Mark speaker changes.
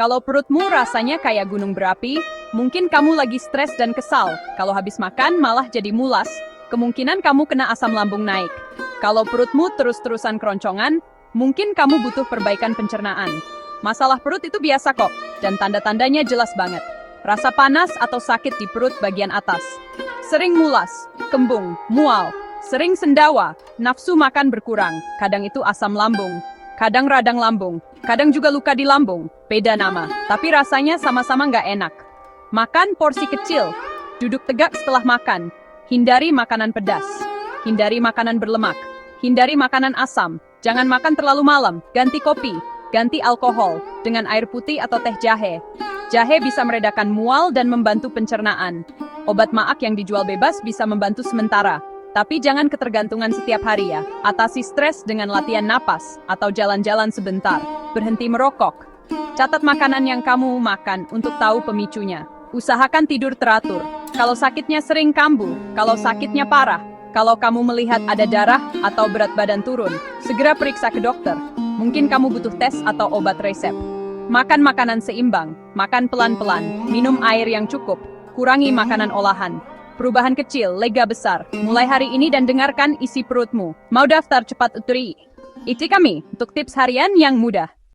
Speaker 1: Kalau perutmu rasanya kayak gunung berapi, mungkin kamu lagi stres dan kesal. Kalau habis makan malah jadi mulas, kemungkinan kamu kena asam lambung naik. Kalau perutmu terus-terusan keroncongan, mungkin kamu butuh perbaikan pencernaan. Masalah perut itu biasa kok, dan tanda-tandanya jelas banget. Rasa panas atau sakit di perut bagian atas. Sering mulas, kembung, mual, sering sendawa, nafsu makan berkurang, kadang itu asam lambung. Kadang radang lambung, kadang juga luka di lambung, beda nama, tapi rasanya sama-sama nggak enak. Makan porsi kecil, duduk tegak setelah makan, hindari makanan pedas, hindari makanan berlemak, hindari makanan asam, jangan makan terlalu malam, ganti kopi, ganti alkohol, dengan air putih atau teh jahe. Jahe bisa meredakan mual dan membantu pencernaan. Obat maak yang dijual bebas bisa membantu sementara. Tapi jangan ketergantungan setiap hari ya. Atasi stres dengan latihan napas atau jalan-jalan sebentar. Berhenti merokok. Catat makanan yang kamu makan untuk tahu pemicunya. Usahakan tidur teratur. Kalau sakitnya sering kambuh, kalau sakitnya parah, kalau kamu melihat ada darah atau berat badan turun, segera periksa ke dokter. Mungkin kamu butuh tes atau obat resep. Makan makanan seimbang, makan pelan-pelan, minum air yang cukup, kurangi makanan olahan. Perubahan kecil, lega besar. Mulai hari ini dan dengarkan isi perutmu. Mau daftar cepat utri. Ikuti kami untuk tips harian yang mudah.